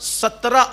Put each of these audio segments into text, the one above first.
17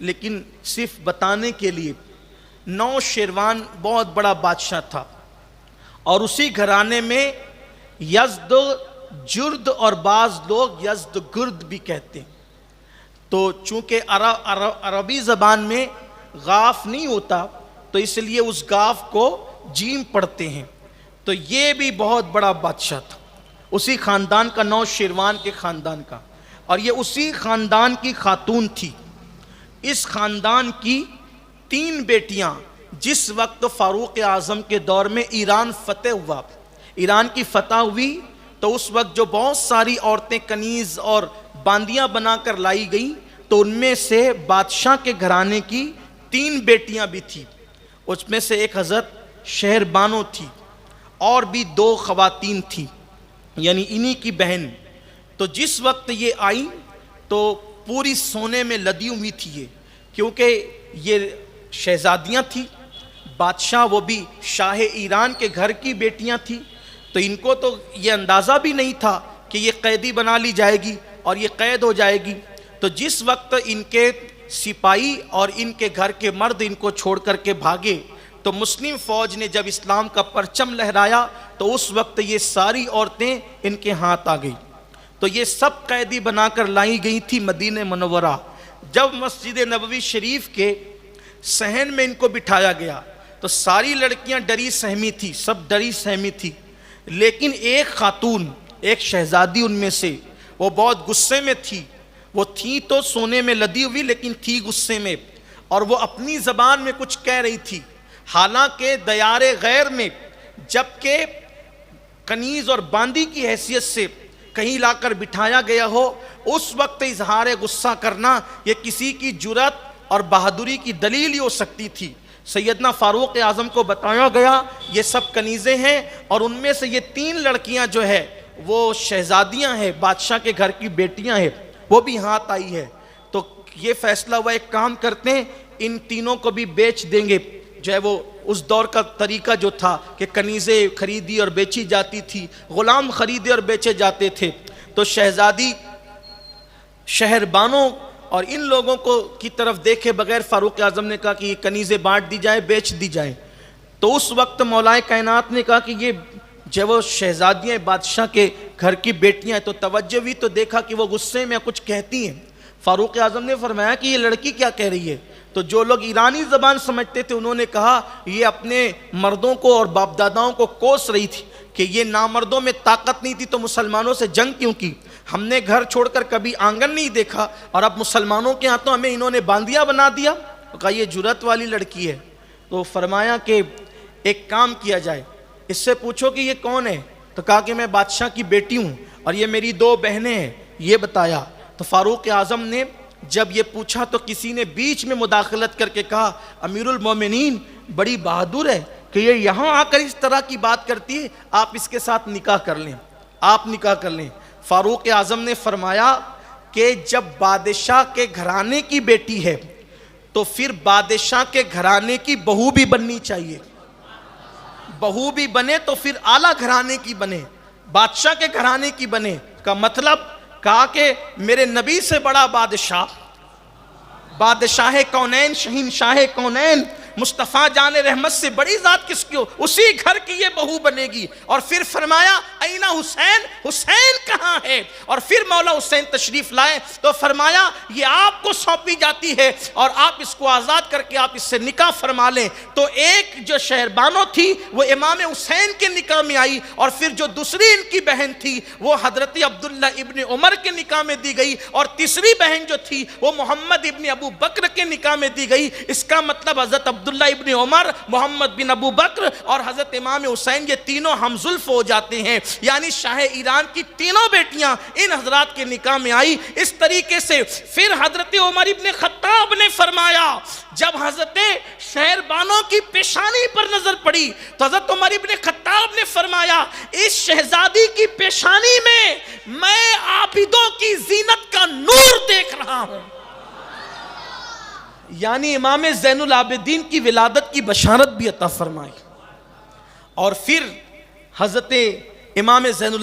لیکن صرف بتانے کے لیے، نوشیروان بہت بڑا بادشاہ تھا، اور اسی گھرانے میں یزد جرد اور بعض لوگ یزد گرد بھی کہتے ہیں۔ تو چونکہ عربی زبان میں غاف نہیں ہوتا تو اس لیے اس غاف کو جیم پڑھتے ہیں۔ تو یہ بھی بہت بڑا بادشاہ تھا، اسی خاندان کا، نوشیروان کے خاندان کا، اور یہ اسی خاندان کی خاتون تھی۔ اس خاندان کی 3 بیٹیاں، جس وقت فاروق اعظم کے دور میں ایران فتح ہوا، ایران کی فتح ہوئی، تو اس وقت جو بہت ساری عورتیں کنیز اور باندیاں بنا کر لائی گئیں، تو ان میں سے بادشاہ کے گھرانے کی 3 بیٹیاں بھی تھیں۔ اس میں سے ایک حضرت شہر بانو تھی، اور بھی 2 خواتین تھیں، یعنی انہی کی بہن۔ تو جس وقت یہ آئیں تو پوری سونے میں لدی ہوئی تھی یہ، کیونکہ یہ شہزادیاں تھیں، بادشاہ وہ بھی شاہ ایران کے گھر کی بیٹیاں تھیں، تو ان کو تو یہ اندازہ بھی نہیں تھا کہ یہ قیدی بنا لی جائے گی اور یہ قید ہو جائے گی۔ تو جس وقت ان کے سپاہی اور ان کے گھر کے مرد ان کو چھوڑ کر کے بھاگے، تو مسلم فوج نے جب اسلام کا پرچم لہرایا تو اس وقت یہ ساری عورتیں ان کے ہاتھ آ گئی۔ تو یہ سب قیدی بنا کر لائی گئی تھی مدینہ منورہ۔ جب مسجد نبوی شریف کے صحن میں ان کو بٹھایا گیا تو ساری لڑکیاں ڈری سہمی تھی، سب ڈری سہمی تھی، لیکن ایک خاتون، ایک شہزادی ان میں سے، وہ بہت غصے میں تھی۔ وہ تھی تو سونے میں لدی ہوئی، لیکن تھی غصے میں، اور وہ اپنی زبان میں کچھ کہہ رہی تھی، حالانکہ دیار غیر میں جبکہ کنیز اور باندی کی حیثیت سے کہیں لا کر بٹھایا گیا ہو، اس وقت اظہار غصہ کرنا یہ کسی کی جرات اور بہادری کی دلیل ہی ہو سکتی تھی۔ سیدنا فاروق اعظم کو بتایا گیا یہ سب کنیزیں ہیں، اور ان میں سے یہ 3 لڑکیاں جو ہے وہ شہزادیاں ہیں، بادشاہ کے گھر کی بیٹیاں ہیں، وہ بھی ہاتھ آئی ہے۔ تو یہ فیصلہ ہوا ایک کام کرتے ہیں، ان تینوں کو بھی بیچ دیں گے۔ جو ہے وہ اس دور کا طریقہ جو تھا کہ کنیزیں خریدی اور بیچی جاتی تھی، غلام خریدے اور بیچے جاتے تھے۔ تو شہزادی شہر بانو اور ان لوگوں کو کی طرف دیکھے بغیر فاروق اعظم نے کہا کہ یہ کنیزیں بانٹ دی جائے، بیچ دی جائیں۔ تو اس وقت مولا کائنات نے کہا کہ یہ جو وہ شہزادیاں بادشاہ کے گھر کی بیٹیاں ہیں، تو توجہ بھی تو دیکھا کہ وہ غصے میں کچھ کہتی ہیں۔ فاروق اعظم نے فرمایا کہ یہ لڑکی کیا کہہ رہی ہے؟ تو جو لوگ ایرانی زبان سمجھتے تھے انہوں نے کہا یہ اپنے مردوں کو اور باپ داداؤں کو کوس رہی تھی کہ یہ نامردوں میں طاقت نہیں تھی تو مسلمانوں سے جنگ کیوں کی؟ ہم نے گھر چھوڑ کر کبھی آنگن نہیں دیکھا، اور اب مسلمانوں کے ہاتھوں ہمیں انہوں نے باندیاں بنا دیا۔ تو کہا یہ جرات والی لڑکی ہے۔ تو فرمایا کہ ایک کام کیا جائے، اس سے پوچھو کہ یہ کون ہے؟ تو کہا کہ میں بادشاہ کی بیٹی ہوں اور یہ میری 2 بہنیں ہیں، یہ بتایا۔ تو فاروق اعظم نے جب یہ پوچھا تو کسی نے بیچ میں مداخلت کر کے کہا امیر المومنین بڑی بہادر ہے کہ یہ یہاں آ کر اس طرح کی بات کرتی ہے، آپ اس کے ساتھ نکاح کر لیں، آپ نکاح کر لیں۔ فاروق اعظم نے فرمایا کہ جب بادشاہ کے گھرانے کی بیٹی ہے تو پھر بادشاہ کے گھرانے کی بہو بھی بننی چاہیے، بہو بھی بنے تو پھر اعلیٰ گھرانے کی بنے، بادشاہ کے گھرانے کی بنے۔ کا مطلب کہا کہ میرے نبی سے بڑا بادشاہ، بادشاہ کونین، شہنشاہ کونین، مصطفیٰ جان رحمت سے بڑی ذات کس کی ہو، اسی گھر کی یہ بہو بنے گی۔ اور پھر فرمایا اینا حسین، حسین کہاں ہے؟ اور پھر مولا حسین تشریف لائے تو فرمایا یہ آپ کو سونپی جاتی ہے اور آپ اس کو آزاد کر کے آپ اس سے نکاح فرما لیں۔ تو ایک جو شہربانو تھی وہ امام حسین کے نکاح میں آئی، اور پھر جو دوسری ان کی بہن تھی وہ حضرت عبداللہ ابن عمر کے نکاح میں دی گئی، اور تیسری بہن جو تھی وہ محمد ابن ابو بکر کے نکاح میں دی گئی۔ اس کا مطلب حضرت عبداللہ ابن عمر، محمد بن ابو بکر اور حضرت امام حسین یہ تینوں ہم زلف ہو جاتے ہیں، یعنی شاہ ایران کی تینوں بیٹیاں ان حضرات کے نکاح میں آئی۔ اس طریقے سے پھر حضرت عمر ابن خطاب نے فرمایا جب حضرت شہر بانو کی پیشانی پر نظر پڑی تو حضرت عمر ابن خطاب نے فرمایا اس شہزادی کی پیشانی میں عابدوں کی زینت کا نور دیکھ رہا ہوں، یعنی امام زین العابدین کی ولادت کی بشارت بھی عطا فرمائی۔ اور پھر حضرت امام زین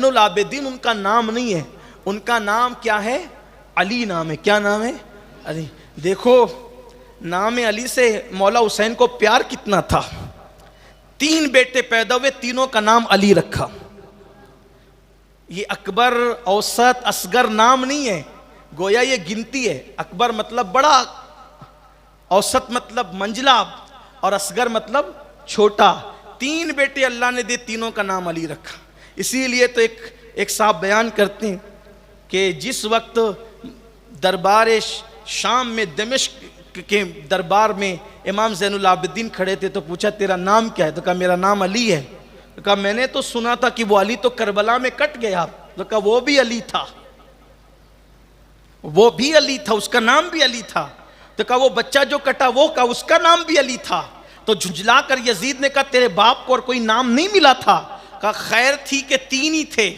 العابدین ان کا نام نہیں ہے، ان کا نام کیا ہے؟ علی نام ہے۔ کیا نام ہے؟ ارے دیکھو نام علی سے مولا حسین کو پیار کتنا تھا. 3 بیٹے پیدا ہوئے, تینوں کا نام علی رکھا. یہ اکبر اوسط اصغر نام نہیں ہے, گویا یہ گنتی ہے. اکبر مطلب بڑا, اوسط مطلب منجلا, اور اصغر مطلب چھوٹا. 3 بیٹے اللہ نے دے, تینوں کا نام علی رکھا. اسی لیے تو ایک صاحب بیان کرتے ہیں کہ جس وقت دربار شام میں دمشق کے دربار میں امام زین العابدین کھڑے تھے تو پوچھا تیرا نام کیا ہے؟ تو کہا میرا نام علی ہے. تو کہا میں نے تو سنا تھا کہ وہ علی تو کربلا میں کٹ گیا. تو کہا وہ بھی علی تھا, وہ بھی علی تھا, اس کا نام بھی علی تھا. تو کہا وہ بچہ جو کٹا وہ کہا اس کا نام بھی علی تھا. تو جھنجھلا کر یزید نے کہا تیرے باپ کو اور کوئی نام نہیں ملا تھا؟ کہا خیر تھی کہ 3 ہی تھے,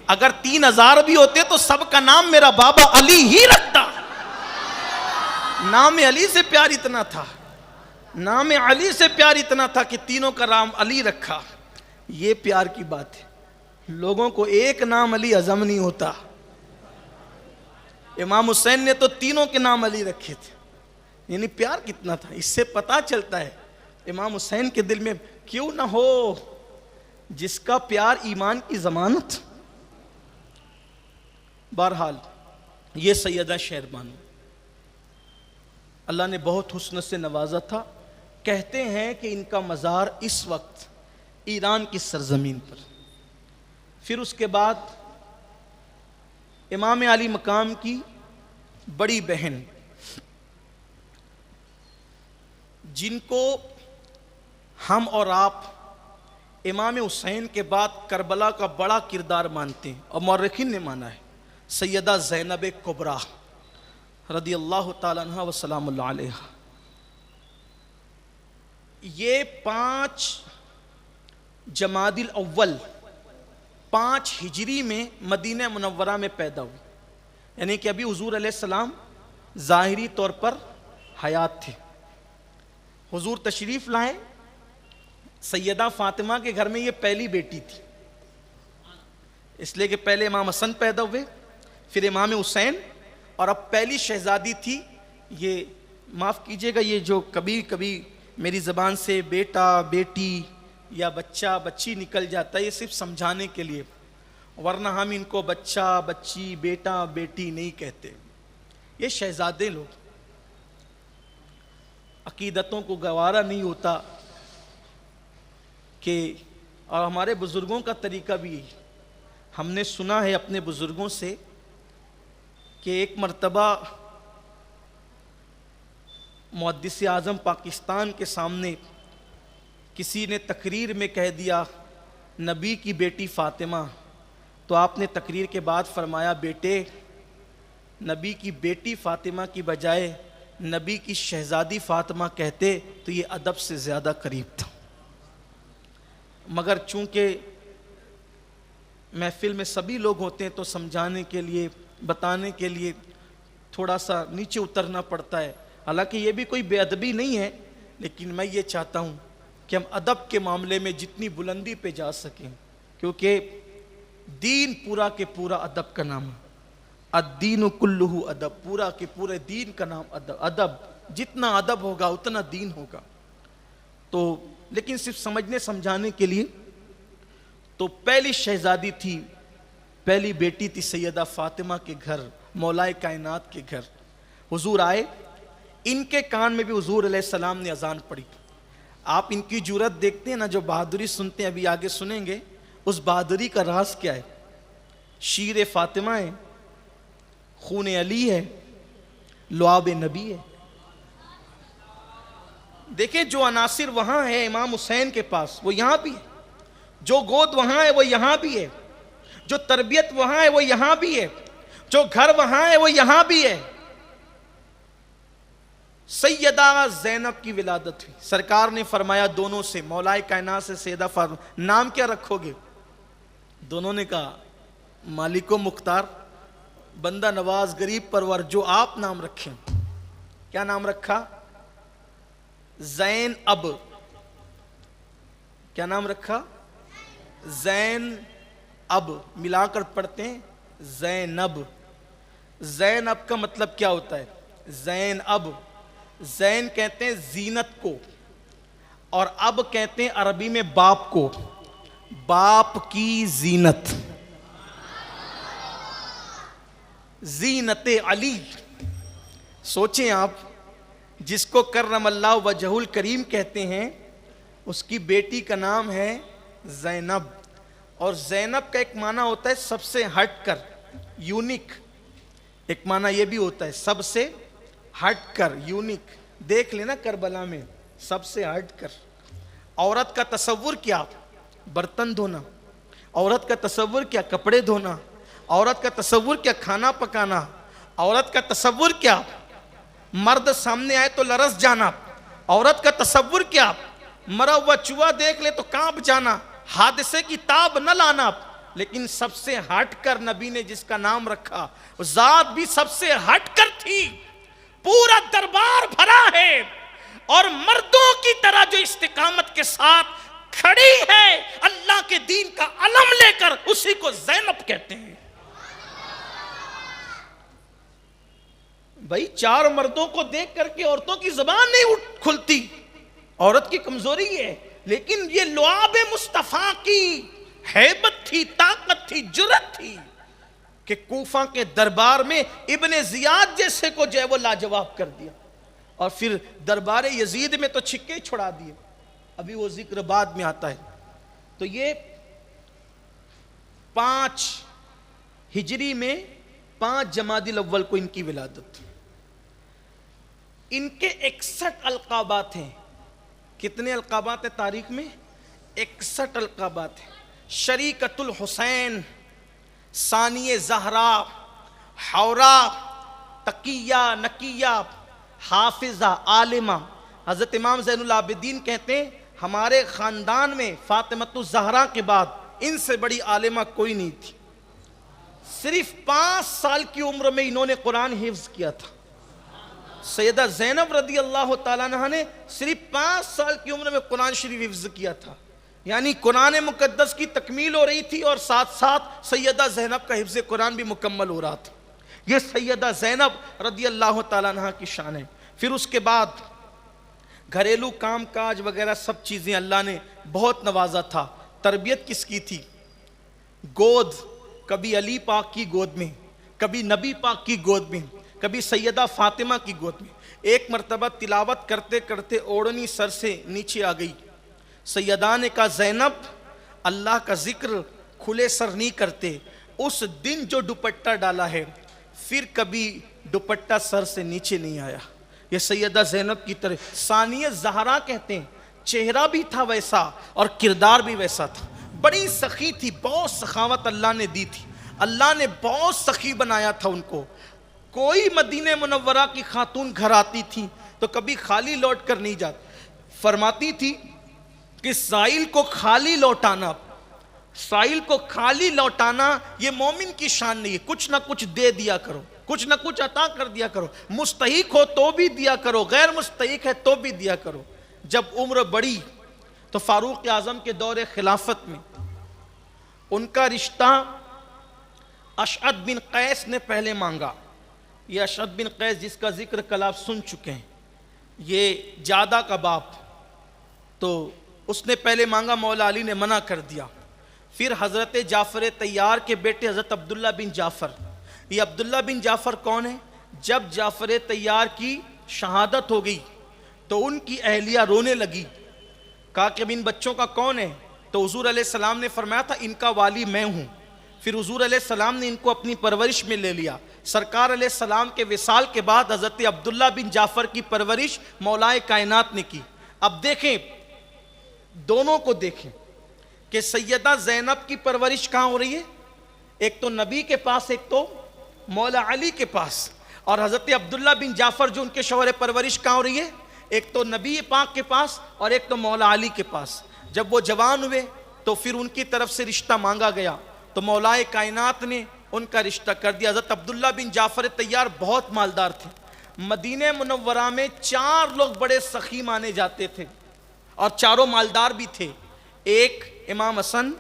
اگر 3000 بھی ہوتے تو سب کا نام میرا بابا علی ہی رکھتا. نام علی سے پیار اتنا تھا, نام علی سے پیار اتنا تھا کہ تینوں کا نام علی رکھا. یہ پیار کی بات ہے. لوگوں کو ایک نام علی ہضم نہیں ہوتا. امام حسین نے تو تینوں کے نام علی رکھے تھے, یعنی پیار کتنا تھا. اس سے پتا چلتا ہے امام حسین کے دل میں کیوں نہ ہو جس کا پیار ایمان کی ضمانت. بہرحال یہ سیدہ شہر بانو اللہ نے بہت حسن سے نوازا تھا. کہتے ہیں کہ ان کا مزار اس وقت ایران کی سرزمین پر. پھر اس کے بعد امام علی مقام کی بڑی بہن جن کو ہم اور آپ امام حسین کے بعد کربلا کا بڑا کردار مانتے ہیں اور مورخین نے مانا ہے, سیدہ زینب کبریٰ رضی اللہ تعالیٰ عنہ و سلام اللہ علیہ. یہ 5 جمادی الاول 5 ہجری میں مدینہ منورہ میں پیدا ہوئی. یعنی کہ ابھی حضور علیہ السلام ظاہری طور پر حیات تھے. حضور تشریف لائے, سیدہ فاطمہ کے گھر میں یہ پہلی بیٹی تھی, اس لیے کہ پہلے امام حسن پیدا ہوئے, پھر امام حسین, اور اب پہلی شہزادی تھی. یہ معاف کیجئے گا, یہ جو کبھی کبھی میری زبان سے بیٹا بیٹی یا بچہ بچی نکل جاتا ہے, یہ صرف سمجھانے کے لیے, ورنہ ہم ان کو بچہ بچی بیٹا بیٹی نہیں کہتے. یہ شہزادے لوگ, عقیدتوں کو گوارا نہیں ہوتا کہ, اور ہمارے بزرگوں کا طریقہ بھی یہی. ہم نے سنا ہے اپنے بزرگوں سے کہ ایک مرتبہ محدث اعظم پاکستان کے سامنے کسی نے تقریر میں کہہ دیا نبی کی بیٹی فاطمہ, تو آپ نے تقریر کے بعد فرمایا بیٹے نبی کی بیٹی فاطمہ کی بجائے نبی کی شہزادی فاطمہ کہتے تو یہ ادب سے زیادہ قریب تھا. مگر چونکہ محفل میں سبھی لوگ ہوتے ہیں تو سمجھانے کے لیے بتانے کے لیے تھوڑا سا نیچے اترنا پڑتا ہے. حالانکہ یہ بھی کوئی بے ادبی نہیں ہے, لیکن میں یہ چاہتا ہوں کہ ہم ادب کے معاملے میں جتنی بلندی پہ جا سکیں, کیونکہ دین پورا کے پورا ادب کا نام ہے. الدین کلہ ادب, پورا کے پورے دین کا نام ادب. ادب جتنا ادب ہوگا اتنا دین ہوگا. تو لیکن صرف سمجھنے سمجھانے کے لیے, تو پہلی شہزادی تھی, پہلی بیٹی تھی سیدہ فاطمہ کے گھر, مولائے کائنات کے گھر. حضور آئے, ان کے کان میں بھی حضور علیہ السلام نے اذان پڑھی. آپ ان کی جرأت دیکھتے ہیں نا, جو بہادری سنتے ہیں, ابھی آگے سنیں گے اس بہادری کا راز کیا ہے. شیر فاطمہ ہے, خون علی ہے, لعاب نبی ہے. دیکھیں جو عناصر وہاں ہے امام حسین کے پاس وہ یہاں بھی ہے, جو گود وہاں ہے وہ یہاں بھی ہے, جو تربیت وہاں ہے وہ یہاں بھی ہے, جو گھر وہاں ہے وہ یہاں بھی ہے. سیدہ زینب کی ولادت ہوئی. سرکار نے فرمایا دونوں سے, مولائے کائنات سے سیدہ فاطمہ, نام کیا رکھو گے؟ دونوں نے کہا مالک و مختار, بندہ نواز, غریب پرور, جو آپ نام رکھیں. کیا نام رکھا؟ زین اب. کیا نام رکھا؟ زین اب. ملا کر پڑھتے ہیں زینب. زینب کا مطلب کیا ہوتا ہے؟ زین اب، زین کہتے ہیں زینت کو، اور اب کہتے ہیں عربی میں باپ کو، باپ کی زینت، زینت علی۔ سوچیں آپ، جس کو کرم اللہ وجہ الکریم کہتے ہیں، اس کی بیٹی کا نام ہے زینب، اور زینب کا ایک معنی ہوتا ہے سب سے ہٹ کر، یونیک، ایک معنی یہ بھی ہوتا ہے سب سے ہٹ کر، یونیک۔ دیکھ لینا کربلا میں، سب سے ہٹ کر۔ عورت کا تصور کیا؟ برتن دھونا۔ عورت کا تصور کیا؟ کپڑے دھونا۔ عورت کا تصور کیا؟ کھانا پکانا۔ عورت کا تصور کیا؟ مرد سامنے آئے تو لرز جانا۔ عورت کا تصور کیا؟ مرا ہوا چوہا دیکھ لے تو کانپ جانا، حادثے کی تاب نہ لانا۔ لیکن سب سے ہٹ کر نبی نے جس کا نام رکھا، ذات بھی سب سے ہٹ کر تھی۔ پورا دربار بھرا ہے اور مردوں کی طرح جو استقامت کے ساتھ کھڑی ہے اللہ کے دین کا علم لے کر، اسی کو زینب کہتے ہیں۔ بھائی 4 مردوں کو دیکھ کر کے عورتوں کی زبان نہیں کھلتی، عورت کی کمزوری ہے، لیکن یہ لعاب مصطفیٰ کی ہیبت تھی، طاقت تھی، جرأت تھی کہ کوفہ کے دربار میں ابن زیاد جیسے کو جو ہے وہ لاجواب کر دیا، اور پھر دربار یزید میں تو چھکے چھڑا دیے، ابھی وہ ذکر بعد میں آتا ہے۔ تو یہ 5 ہجری میں 5 جمادی الاول کو ان کی ولادت۔ ان کے 61 القابات ہیں۔ کتنے القابات ہیں تاریخ میں؟ 61 القابات ہیں۔ شریکۃ الحسین، ثانی زہرا، حورا، تقیہ، نقیہ، حافظہ، عالمہ۔ حضرت امام زین العابدین کہتے ہیں ہمارے خاندان میں فاطمۃ الزہرا کے بعد ان سے بڑی عالمہ کوئی نہیں تھی۔ صرف 5 سال کی عمر میں انہوں نے قرآن حفظ کیا تھا۔ سیدہ زینب رضی اللہ تعالیٰ عنہ نے صرف 5 سال کی عمر میں قرآن شریف حفظ کیا تھا، یعنی قرآن مقدس کی تکمیل ہو رہی تھی اور ساتھ ساتھ سیدہ زینب کا حفظ قرآن بھی مکمل ہو رہا تھا۔ یہ سیدہ زینب رضی اللہ تعالیٰ عنہ کی شان ہے۔ پھر اس کے بعد گھریلو کام کاج وغیرہ سب چیزیں اللہ نے بہت نوازا تھا۔ تربیت کس کی تھی؟ گود، کبھی علی پاک کی گود میں، کبھی نبی پاک کی گود میں، کبھی سیدہ فاطمہ کی گود میں۔ ایک مرتبہ تلاوت کرتے کرتے اوڑھنی سر سے نیچے آ گئی۔ سیدہ نے کہا زینب اللہ کا ذکر کھلے سر نہیں کرتے، اس دن جو دوپٹہ ڈالا ہے پھر کبھی دوپٹہ سر سے نیچے نہیں آیا۔ یہ سیدہ زینب کی طرح ثانیہ زہرا کہتے ہیں، چہرہ بھی تھا ویسا اور کردار بھی ویسا تھا، بڑی سخی تھی، بہت سخاوت اللہ نے دی تھی، اللہ نے بہت سخی بنایا تھا ان کو۔ کوئی مدینہ منورہ کی خاتون گھر آتی تھی تو کبھی خالی لوٹ کر نہیں جاتی، فرماتی تھی کہ سائل کو خالی لوٹانا، سائل کو خالی لوٹانا یہ مومن کی شان نہیں ہے، کچھ نہ کچھ دے دیا کرو، کچھ نہ کچھ عطا کر دیا کرو، مستحق ہو تو بھی دیا کرو، غیر مستحق ہے تو بھی دیا کرو۔ جب عمر بڑھی تو فاروق اعظم کے دور خلافت میں ان کا رشتہ اشعث بن قیس نے پہلے مانگا۔ یہ اشعث بن قیس جس کا ذکر کل آپ سن چکے ہیں، یہ جادہ کا باپ، تو اس نے پہلے مانگا، مولا علی نے منع کر دیا۔ پھر حضرت جعفر طیار کے بیٹے حضرت عبداللہ بن جعفر، یہ عبداللہ بن جعفر کون ہے؟ جب جعفر طیار کی شہادت ہو گئی تو ان کی اہلیہ رونے لگی، کہا کہ اب ان بچوں کا کون ہے؟ تو حضور علیہ السلام نے فرمایا تھا ان کا والی میں ہوں۔ پھر حضور علیہ السلام نے ان کو اپنی پرورش میں لے لیا۔ سرکار علیہ السلام کے وصال کے بعد حضرت عبداللہ بن جعفر کی پرورش مولا کائنات نے کی۔ اب دیکھیں، دونوں کو دیکھیں کہ سیدہ زینب کی پرورش کہاں ہو رہی ہے؟ ایک تو نبی کے پاس، ایک تو مولا علی کے پاس، اور حضرت عبداللہ بن جعفر جو ان کے شوہر پرورش کہاں ہو رہی ہے؟ ایک تو نبی پاک کے پاس اور ایک تو مولا علی کے پاس۔ جب وہ جوان ہوئے تو پھر ان کی طرف سے رشتہ مانگا گیا تو مولا کائنات نے ان کا رشتہ کر دیا۔ حضرت عبداللہ بن جعفر طیار بہت مالدار تھے، مدینہ منورہ میں 4 لوگ بڑے سخی مانے جاتے تھے اور چاروں مالدار بھی تھے، ایک امام حسن،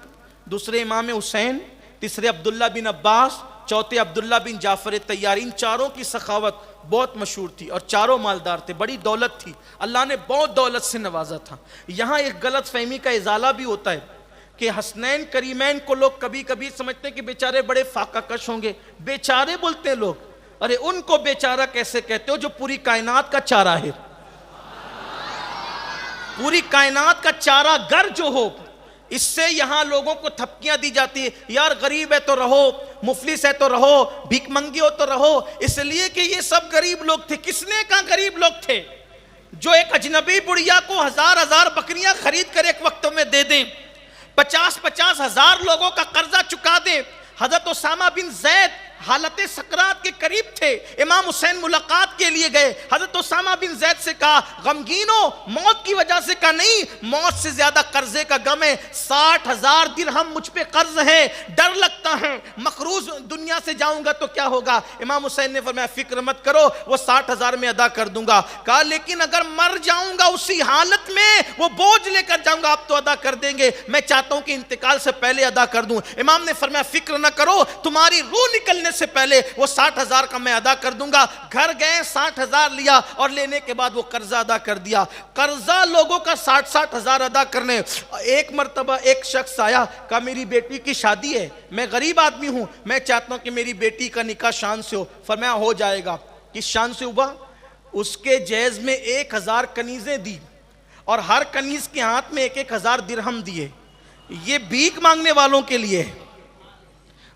دوسرے امام حسین، تیسرے عبداللہ بن عباس چوتھے عبداللہ بن جعفر طیار، ان چاروں کی سخاوت بہت مشہور تھی اور چاروں مالدار تھے، بڑی دولت تھی، اللہ نے بہت دولت سے نوازا تھا۔ یہاں ایک غلط فہمی کا ازالہ بھی ہوتا ہے کہ حسنین کریمین کو لوگ کبھی کبھی سمجھتے ہیں کہ بیچارے بڑے فاقہ کش ہوں گے، بیچارے بولتے ہیں لوگ، ارے ان کو بیچارہ کیسے کہتے ہو جو پوری کائنات کا چارہ ہے، پوری کائنات کا چارہ گر جو ہو۔ اس سے یہاں لوگوں کو تھپکیاں دی جاتی ہے، یار غریب ہے تو رہو، مفلس ہے تو رہو، بھیک منگی ہو تو رہو، اس لیے کہ یہ سب غریب لوگ تھے۔ کس نے کہا غریب لوگ تھے؟ جو ایک اجنبی بڑھیا کو ہزار بکریاں خرید کر ایک وقت میں دے دیں، 50 ہزار لوگوں کا قرضہ چکا دیں۔ حضرت اسامہ بن زید حالت سکرات کے قریب تھے، امام حسین ملاقات کے لیے گئے، حضرت اسامہ بن زید سے کہا غمگینوں موت کی وجہ سے، کہا نہیں، موت سے زیادہ قرضے کا غم ہے، 60,000 درہم مجھ پہ قرض ہے، ڈر لگتا ہے مقروض دنیا سے جاؤں گا تو کیا ہوگا؟ امام حسین نے فرمایا فکر مت کرو، وہ 60,000 میں ادا کر دوں گا۔ کہا لیکن اگر مر جاؤں گا اسی حالت میں، وہ بوجھ لے کر جاؤں گا، آپ تو ادا کر دیں گے، میں چاہتا ہوں کہ انتقال سے پہلے ادا کر دوں۔ امام نے فرمایا فکر نہ کرو، تمہاری روح نکلنے سے پہلے وہ 60,000 کا میں ادا کر دوں گا۔ گھر گئے، 60,000 لیا اور لینے کے بعد وہ قرضہ ادا کر دیا۔ قرضہ لوگوں کا 60,000 ادا کرنے۔ ایک مرتبہ ایک شخص آیا، کہا میری بیٹی کی شادی ہے، میں غریب آدمی ہوں، میں چاہتا ہوں کہ میری بیٹی کا نکاح شان سے ہو۔ فرمایا ہو جائے گا۔ کس شان سے ہوا؟ اس کے جہیز میں 1,000 کنیزیں دی اور ہر کنیز کے ہاتھ میں 1,000 درہم دیے۔ یہ بھیک مانگنے والوں کے لیے ہے،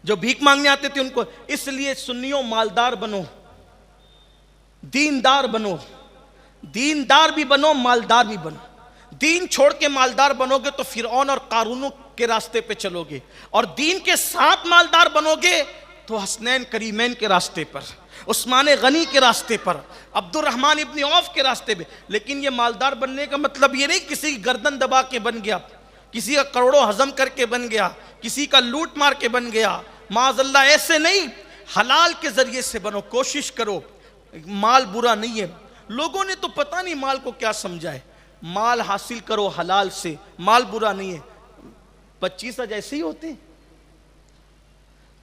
جو بھیک مانگنے آتے تھے ان کو۔ اس لیے سنیوں مالدار بنو، دیندار بنو، دیندار بھی بنو، مالدار بھی بنو۔ دین چھوڑ کے مالدار بنو گے تو فرعون اور قارون کے راستے پہ چلو گے، اور دین کے ساتھ مالدار بنو گے تو حسنین کریمین کے راستے پر، عثمان غنی کے راستے پر، عبد الرحمن ابن عوف کے راستے پہ۔ لیکن یہ مالدار بننے کا مطلب یہ نہیں کسی کی گردن دبا کے بن گیا، کسی کا کروڑوں ہضم کر کے بن گیا، کسی کا لوٹ مار کے بن گیا، معاذ اللہ ایسے نہیں۔ حلال کے ذریعے سے بنو، کوشش کرو۔ مال برا نہیں ہے، لوگوں نے تو پتہ نہیں مال کو کیا سمجھا ہے۔ مال حاصل کرو حلال سے، مال برا نہیں ہے۔ 25 حج ایسے ہی ہوتے ہیں،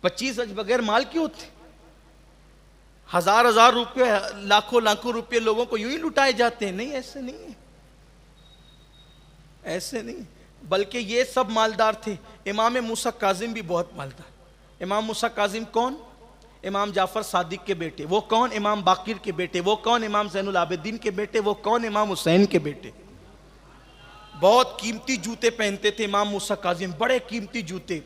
25 حج بغیر مال کی ہوتے؟ 1,000 روپے، لاکھوں روپے لوگوں کو یوں ہی لٹائے جاتے ہیں؟ نہیں، ایسے نہیں ہے، ایسے نہیں، بلکہ یہ سب مالدار تھے۔ امام موسیٰ کاظم بھی بہت مالدار۔ امام موسیٰ کاظم کون؟ امام جعفر صادق کے بیٹے۔ وہ کون؟ امام باقر کے بیٹے۔ وہ کون؟ امام زین العابدین کے بیٹے۔ وہ کون؟ امام حسین کے بیٹے۔ بہت قیمتی جوتے پہنتے تھے امام موسیٰ کاظم، بڑے قیمتی جوتے۔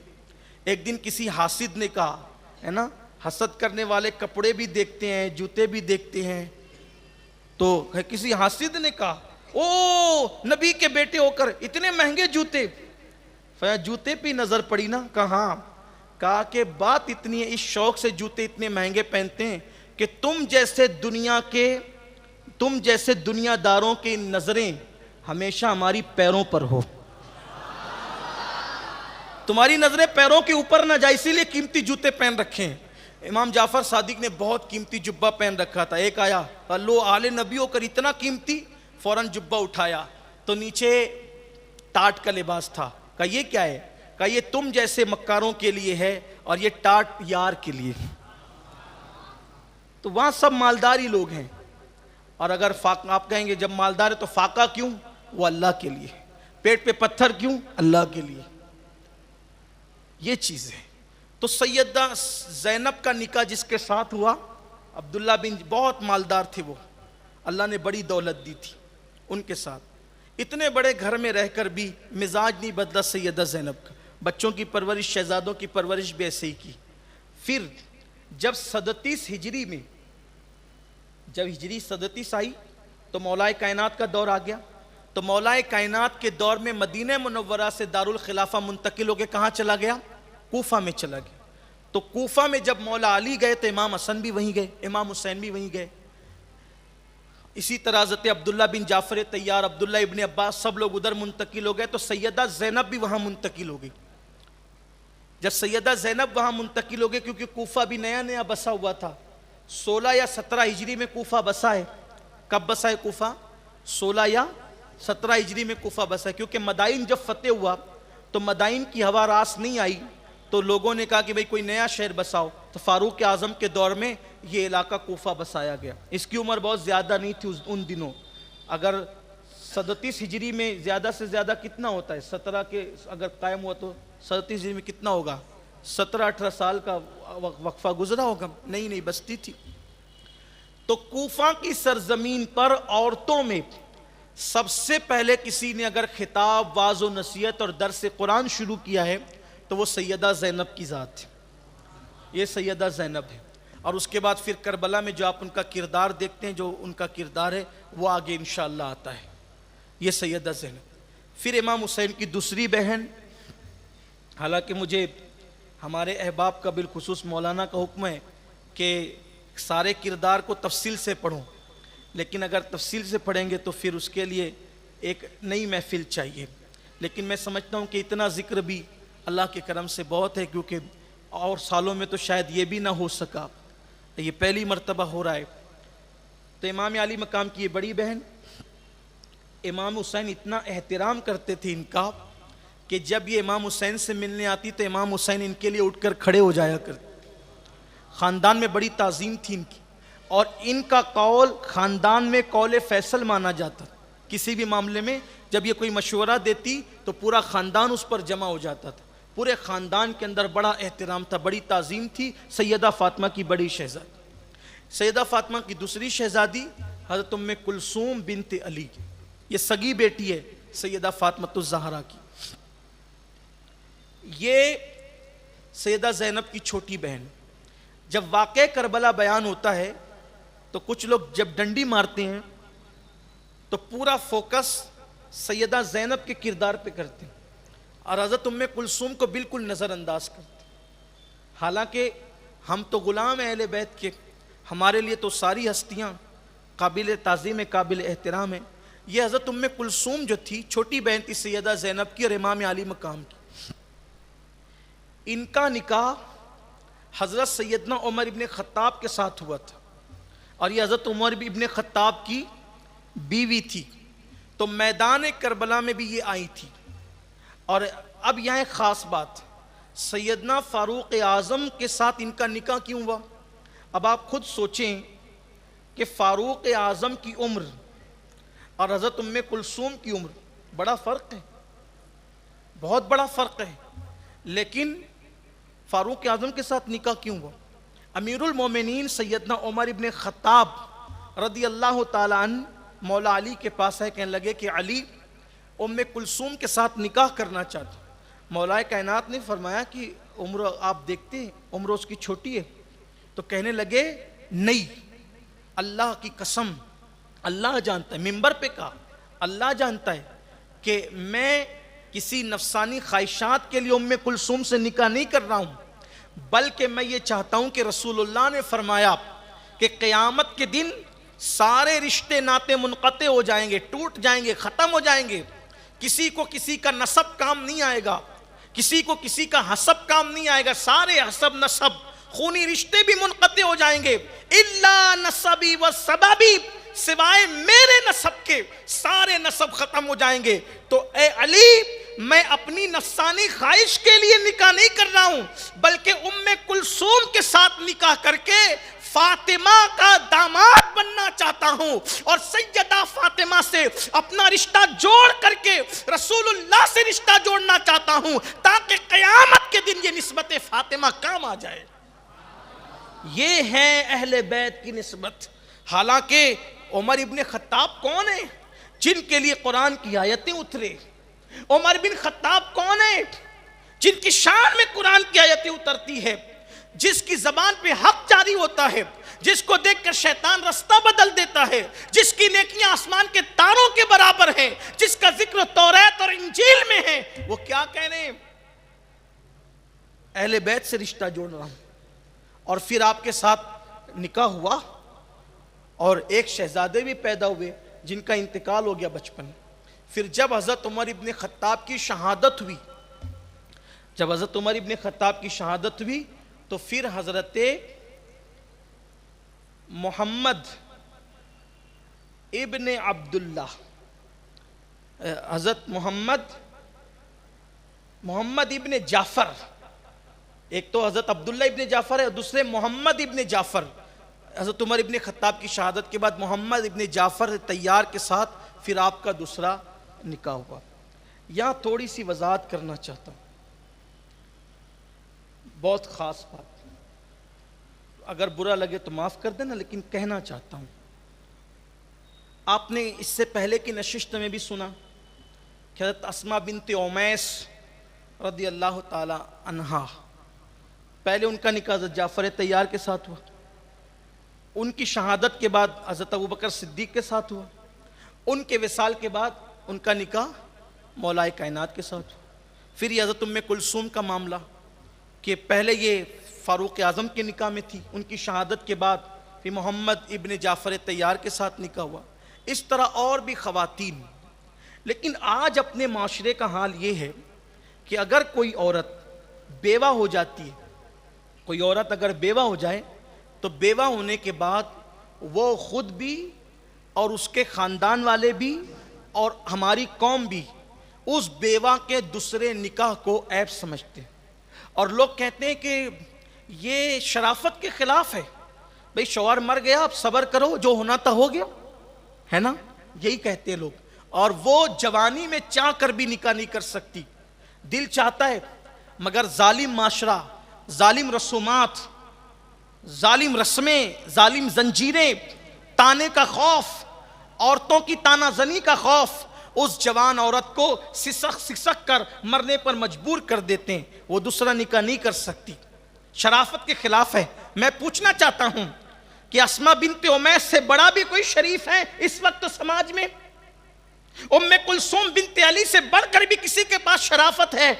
ایک دن کسی حاسد نے کہا، ہے نا، حسد کرنے والے کپڑے بھی دیکھتے ہیں، جوتے بھی دیکھتے ہیں، تو کسی حاسد نے کہا او نبی کے بیٹے ہو کر اتنے مہنگے جوتے؟ جوتے پہ نظر پڑی نا؟ کہا ہاں۔ کہا کہ بات اتنی ہے، اس شوق سے جوتے اتنے مہنگے پہنتے ہیں کہ تم جیسے دنیا داروں کی نظریں ہمیشہ ہماری پیروں پر ہو، تمہاری نظریں پیروں کے اوپر نہ جائے، اسی لیے قیمتی جوتے پہن رکھے ہیں۔ امام جعفر صادق نے بہت قیمتی جبہ پہن رکھا تھا۔ ایک آیا، لو آل نبی ہو کر اتنا قیمتی، فوراً جبہ اٹھایا تو نیچے ٹاٹ کا لباس تھا۔ کہا یہ کیا ہے؟ کہا یہ تم جیسے مکاروں کے لیے ہے اور یہ ٹاٹ یار کے لیے۔ تو وہاں سب مالدار ہی لوگ ہیں، اور اگر آپ کہیں گے جب مالدار ہے تو فاقہ کیوں؟ وہ اللہ کے لیے۔ پیٹ پہ پتھر کیوں؟ اللہ کے لیے۔ یہ چیز ہے۔ تو سیدہ زینب کا نکاح جس کے ساتھ ہوا، عبداللہ بن، بہت مالدار تھے وہ، اللہ نے بڑی دولت دی تھی ان کے ساتھ۔ اتنے بڑے گھر میں رہ کر بھی مزاج نہیں بدلا سیدہ زینب کا، بچوں کی پرورش، شہزادوں کی پرورش بھی ایسے ہی کی۔ پھر جب 37 ہجری میں، جب ہجری 37 آئی تو مولا کائنات کا دور آ گیا۔ تو مولا کائنات کے دور میں مدینہ منورہ سے دارالخلافہ منتقل ہو کے کہاں چلا گیا؟ کوفہ میں چلا گیا۔ تو کوفہ میں جب مولا علی گئے تو امام حسن بھی وہیں گئے، امام حسین بھی وہیں گئے۔ اسی طرح حضرت عبداللہ بن جعفر طیار، عبداللہ ابن عباس، سب لوگ ادھر منتقل ہو گئے۔ تو سیدہ زینب بھی وہاں منتقل ہو گئی۔ جب سیدہ زینب وہاں منتقل ہو گئی، کیونکہ کوفہ بھی نیا نیا بسا ہوا تھا، 16 یا 17 ہجری میں کوفہ بسا ہے۔ کب بسا ہے کوفہ؟ 16 یا 17 ہجری میں کوفہ بسا ہے، کیونکہ مدائن جب فتح ہوا تو مدائن کی ہوا راس نہیں آئی، تو لوگوں نے کہا کہ بھئی کوئی نیا شہر بساؤ، تو فاروق اعظم کے دور میں یہ علاقہ کوفہ بسایا گیا. اس کی عمر بہت زیادہ نہیں تھی ان دنوں. اگر 37 ہجری میں زیادہ سے زیادہ کتنا ہوتا ہے؟ 17 کے اگر قائم ہوا تو 37 ہجری میں کتنا ہوگا؟ 17-18 سال کا وقفہ گزرا ہوگا. نہیں بستی تھی. تو کوفہ کی سرزمین پر عورتوں میں سب سے پہلے کسی نے اگر خطاب، واعظ و نصیحت اور درس قرآن شروع کیا ہے تو وہ سیدہ زینب کی ذات ہے. یہ سیدہ زینب ہے. اور اس کے بعد پھر کربلا میں جو آپ ان کا کردار دیکھتے ہیں، جو ان کا کردار ہے وہ آگے انشاءاللہ آتا ہے. یہ سیدہ زینب. پھر امام حسین کی دوسری بہن، حالانکہ مجھے ہمارے احباب کا بالخصوص مولانا کا حکم ہے کہ سارے کردار کو تفصیل سے پڑھوں، لیکن اگر تفصیل سے پڑھیں گے تو پھر اس کے لیے ایک نئی محفل چاہیے. لیکن میں سمجھتا ہوں کہ اتنا ذکر بھی اللہ کے کرم سے بہت ہے، کیونکہ اور سالوں میں تو شاید یہ بھی نہ ہو سکا، یہ پہلی مرتبہ ہو رہا ہے. تو امام علی مقام کی یہ بڑی بہن، امام حسین اتنا احترام کرتے تھے ان کا کہ جب یہ امام حسین سے ملنے آتی تو امام حسین ان کے لیے اٹھ کر کھڑے ہو جایا کرتے. خاندان میں بڑی تعظیم تھی ان کی، اور ان کا قول خاندان میں قول فیصل مانا جاتا. کسی بھی معاملے میں جب یہ کوئی مشورہ دیتی تو پورا خاندان اس پر جمع ہو جاتا تھا. پورے خاندان کے اندر بڑا احترام تھا، بڑی تعظیم تھی. سیدہ فاطمہ کی بڑی شہزادی. سیدہ فاطمہ کی دوسری شہزادی حضرت ام کلثوم بنت علی، یہ سگی بیٹی ہے سیدہ فاطمہ الزہرا کی. یہ سیدہ زینب کی چھوٹی بہن. جب واقعہ کربلا بیان ہوتا ہے تو کچھ لوگ جب ڈنڈی مارتے ہیں تو پورا فوکس سیدہ زینب کے کردار پہ کرتے ہیں اور حضرت ام کلثوم کو بالکل نظر انداز کرتے ہیں. حالانکہ ہم تو غلام اہل بیت کے، ہمارے لیے تو ساری ہستیاں قابل تعظیم، قابل احترام ہیں. یہ حضرت ام کلثوم جو تھی چھوٹی بہن تھی سیدہ زینب کی اور امام علی مقام کی. ان کا نکاح حضرت سیدنا عمر ابن خطاب کے ساتھ ہوا تھا، اور یہ حضرت عمر ابن خطاب کی بیوی تھی. تو میدان کربلا میں بھی یہ آئی تھی. اور اب یہاں ایک خاص بات، سیدنا فاروق اعظم کے ساتھ ان کا نکاح کیوں ہوا؟ اب آپ خود سوچیں کہ فاروق اعظم کی عمر اور حضرت ام کلثوم کی عمر بڑا فرق ہے، بہت بڑا فرق ہے. لیکن فاروق اعظم کے ساتھ نکاح کیوں ہوا؟ امیر المومنین سیدنا عمر ابن خطاب رضی اللہ تعالیٰ عنہ مولا علی کے پاس ہے، کہنے لگے کہ علی ام کلثوم کے ساتھ نکاح کرنا چاہتا. مولا کائنات نے فرمایا کہ عمر آپ دیکھتے ہیں عمر اس کی چھوٹی ہے. تو کہنے لگے نہیں، اللہ کی قسم اللہ جانتا ہے، ممبر پہ کہا اللہ جانتا ہے کہ میں کسی نفسانی خواہشات کے لیے ام کلثوم سے نکاح نہیں کر رہا ہوں، بلکہ میں یہ چاہتا ہوں کہ رسول اللہ نے فرمایا کہ قیامت کے دن سارے رشتے ناطے منقطع ہو جائیں گے، ٹوٹ جائیں گے، ختم ہو جائیں گے. کسی کو کسی کا نسب کام نہیں آئے گا، کسی کو کسی کا حسب کام نہیں آئے گا. سارے حسب نسب خونی رشتے بھی منقطع ہو جائیں گے. الا نسبی و سبابی، سوائے میرے نسب کے سارے نسب ختم ہو جائیں گے. تو اے علی، میں اپنی نفسانی خواہش کے لیے نکاح نہیں کر رہا ہوں، بلکہ ام کلثوم کے ساتھ نکاح کر کے فاطمہ کا داماد بننا چاہتا ہوں، اور سیدہ فاطمہ سے اپنا رشتہ جوڑ کر کے رسول اللہ سے رشتہ جوڑنا چاہتا ہوں، تاکہ قیامت کے دن یہ نسبت فاطمہ کام آ جائے. یہ ہے اہل بیت کی نسبت. حالانکہ عمر ابن خطاب کون ہیں جن کے لیے قرآن کی آیتیں اترے؟ عمر بن خطاب کون ہیں جن کی شان میں قرآن کی آیتیں اترتی ہے، جس کی زبان پہ حق جاری ہوتا ہے، جس کو دیکھ کر شیطان رستہ بدل دیتا ہے، جس کی نیکیاں آسمان کے تاروں کے برابر ہیں، جس کا ذکر توریت اور انجیل میں ہے. وہ کیا کہہ رہے ہیں؟ اہل بیت سے رشتہ جوڑ رہا ہوں. اور پھر آپ کے ساتھ نکاح ہوا اور ایک شہزادے بھی پیدا ہوئے جن کا انتقال ہو گیا بچپن. پھر جب حضرت عمر ابن خطاب کی شہادت ہوئی، تو پھر حضرت محمد ابن عبداللہ، حضرت محمد ابن جعفر ایک تو حضرت عبداللہ ابن جعفر ہے اور دوسرے محمد ابن جعفر. حضرت عمر ابن خطاب کی شہادت کے بعد محمد ابن جعفر طیار کے ساتھ پھر آپ کا دوسرا نکاح ہوا. یہاں تھوڑی سی وضاحت کرنا چاہتا ہوں, بہت خاص بات, اگر برا لگے تو معاف کر دینا, لیکن کہنا چاہتا ہوں. آپ نے اس سے پہلے کی نشست میں بھی سنا کہ حضرت اسماء بنت امیس رضی اللہ تعالی عنہا, پہلے ان کا نکاح حضرت جعفر طیار کے ساتھ ہوا, ان کی شہادت کے بعد حضرت ابوبکر صدیق کے ساتھ ہوا, ان کے وصال کے بعد ان کا نکاح مولائے کائنات کے ساتھ ہوا. پھر یہ حضرت ام کلثوم کا معاملہ کہ پہلے یہ فاروق اعظم کے نکاح میں تھی, ان کی شہادت کے بعد پھر محمد ابن جعفر طیار کے ساتھ نکاح ہوا. اس طرح اور بھی خواتین. لیکن آج اپنے معاشرے کا حال یہ ہے کہ اگر کوئی عورت بیوہ ہو جاتی ہے, کوئی عورت اگر بیوہ ہو جائے تو بیوہ ہونے کے بعد وہ خود بھی اور اس کے خاندان والے بھی اور ہماری قوم بھی اس بیوہ کے دوسرے نکاح کو عیب سمجھتے ہیں, اور لوگ کہتے ہیں کہ یہ شرافت کے خلاف ہے. بھئی شوہر مر گیا, اب صبر کرو, جو ہونا تھا ہو گیا, ہے نا, یہی کہتے ہیں لوگ. اور وہ جوانی میں چاہ کر بھی نکاح نہیں کر سکتی, دل چاہتا ہے, مگر ظالم معاشرہ, ظالم رسومات, ظالم رسمیں, ظالم زنجیریں, تانے کا خوف, عورتوں کی تانہ زنی کا خوف اس جوان عورت کو سسک سسک کر مرنے پر مجبور کر دیتے ہیں. وہ دوسرا نکاح نہیں کر سکتی, شرافت کے خلاف ہے. میں پوچھنا چاہتا ہوں کہ اسماء بنت امیس سے بڑا بھی کوئی شریف ہے اس وقت سماج میں؟ ام کلثوم بنت علی سے بڑھ کر بھی کسی کے پاس شرافت ہے؟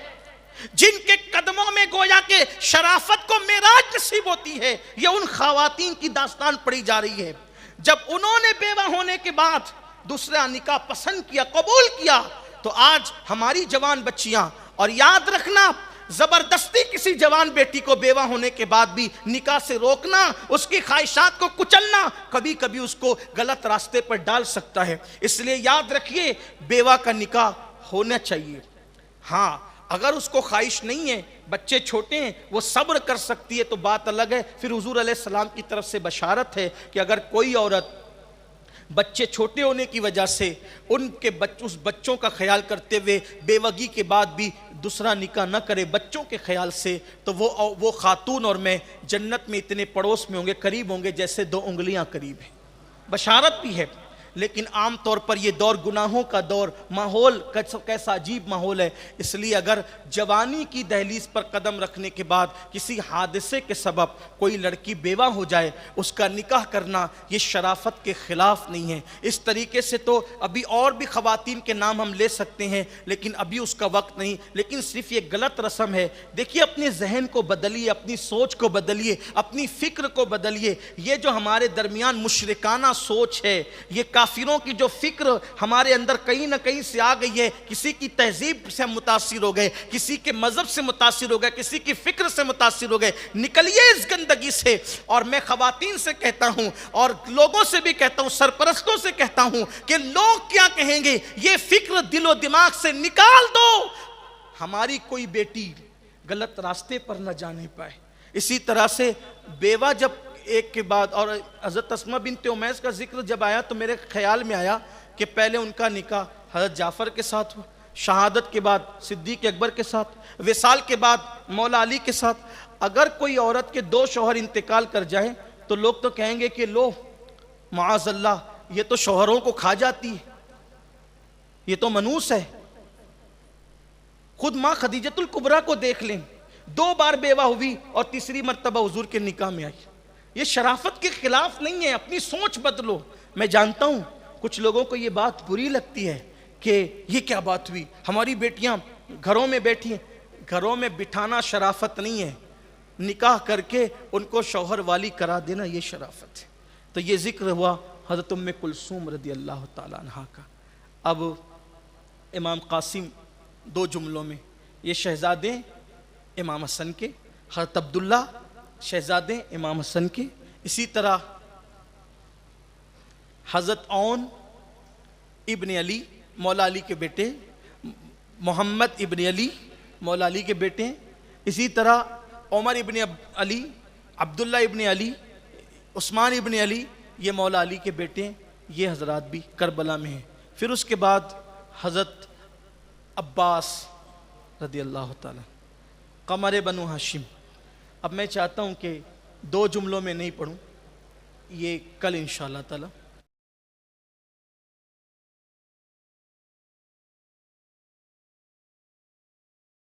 جن کے قدموں میں گویا کہ شرافت کو معراج نصیب ہوتی ہے, یہ ان خواتین کی داستان پڑھی جا رہی ہے. جب انہوں نے بیوہ ہونے کے بعد دوسرا نکاح پسند کیا, قبول کیا, تو آج ہماری جوان بچیاں, اور یاد رکھنا زبردستی کسی جوان بیٹی کو بیوہ ہونے کے بعد بھی نکاح سے روکنا, اس کی خواہشات کو کچلنا, کبھی کبھی اس کو غلط راستے پر ڈال سکتا ہے. اس لیے یاد رکھیے, بیوہ کا نکاح ہونا چاہیے. ہاں اگر اس کو خواہش نہیں ہے, بچے چھوٹے ہیں, وہ صبر کر سکتی ہے تو بات الگ ہے. پھر حضور علیہ السلام کی طرف سے بشارت ہے کہ اگر کوئی عورت بچے چھوٹے ہونے کی وجہ سے ان کے اس بچوں کا خیال کرتے ہوئے بیوگی کے بعد بھی دوسرا نکاح نہ کرے بچوں کے خیال سے, تو وہ خاتون اور میں جنت میں اتنے پڑوس میں ہوں گے, قریب ہوں گے جیسے 2 انگلیاں قریب ہیں. بشارت بھی ہے. لیکن عام طور پر یہ دور گناہوں کا دور, ماحول کیسا عجیب ماحول ہے. اس لیے اگر جوانی کی دہلیز پر قدم رکھنے کے بعد کسی حادثے کے سبب کوئی لڑکی بیوہ ہو جائے, اس کا نکاح کرنا یہ شرافت کے خلاف نہیں ہے. اس طریقے سے تو ابھی اور بھی خواتین کے نام ہم لے سکتے ہیں, لیکن ابھی اس کا وقت نہیں. لیکن صرف یہ غلط رسم ہے. دیکھیے اپنے ذہن کو بدلیے, اپنی سوچ کو بدلیے, اپنی فکر کو بدلیے. یہ جو ہمارے درمیان مشرکانہ سوچ ہے, یہ کافروں کی جو فکر ہمارے اندر کہیں نہ کہیں سے آ گئی ہے, کسی کی تہذیب سے ہم متاثر ہو گئے, کسی کے مذہب سے متاثر ہو گئے, کسی کی فکر سے متاثر ہو گئے. نکلیے اس گندگی سے. اور میں خواتین سے کہتا ہوں اور لوگوں سے بھی کہتا ہوں, سرپرستوں سے کہتا ہوں کہ لوگ کیا کہیں گے, یہ فکر دل و دماغ سے نکال دو, ہماری کوئی بیٹی غلط راستے پر نہ جانے پائے. اسی طرح سے بیوہ جب ایک کے بعد, اور حضرت اسماء بنت امیس کا ذکر جب آیا تو میرے خیال میں آیا کہ پہلے ان کا نکاح حضرت جعفر کے ساتھ ہوا, شہادت کے بعد صدیق اکبر کے ساتھ, وصال کے بعد مولا علی کے ساتھ. اگر کوئی عورت کے 2 شوہر انتقال کر جائیں تو لوگ تو کہیں گے کہ لو معاذ اللہ, یہ تو شوہروں کو کھا جاتی ہے, یہ تو منوس ہے. خود ماں خدیجۃ الکبریٰ کو دیکھ لیں, 2 بار بیوہ ہوئی اور تیسری مرتبہ حضور کے نکاح میں آئی. یہ شرافت کے خلاف نہیں ہے, اپنی سوچ بدلو. میں جانتا ہوں کچھ لوگوں کو یہ بات بری لگتی ہے کہ یہ کیا بات ہوئی, ہماری بیٹیاں گھروں میں بیٹھی ہیں. گھروں میں بٹھانا شرافت نہیں ہے, نکاح کر کے ان کو شوہر والی کرا دینا یہ شرافت ہے. تو یہ ذکر ہوا حضرت ام کلثوم رضی اللہ تعالیٰ عنہا کا. اب امام قاسم 2 جملوں میں, یہ شہزادے امام حسن کے, حضرت عبداللہ شہزادے امام حسن کے, اسی طرح حضرت عون ابن علی مولا علی کے بیٹے, محمد ابن علی مولا علی کے بیٹے, اسی طرح عمر ابن علی، عبداللہ ابن علی، عثمان ابن علی، یہ مولا علی کے بیٹے ہیں، یہ حضرات بھی کربلا میں ہیں۔ پھر اس کے بعد حضرت عباس رضی اللہ تعالیٰ، قمر بنو ہاشم۔ اب میں چاہتا ہوں کہ 2 جملوں میں نہیں پڑھوں، یہ کل انشاءاللہ تعالیٰ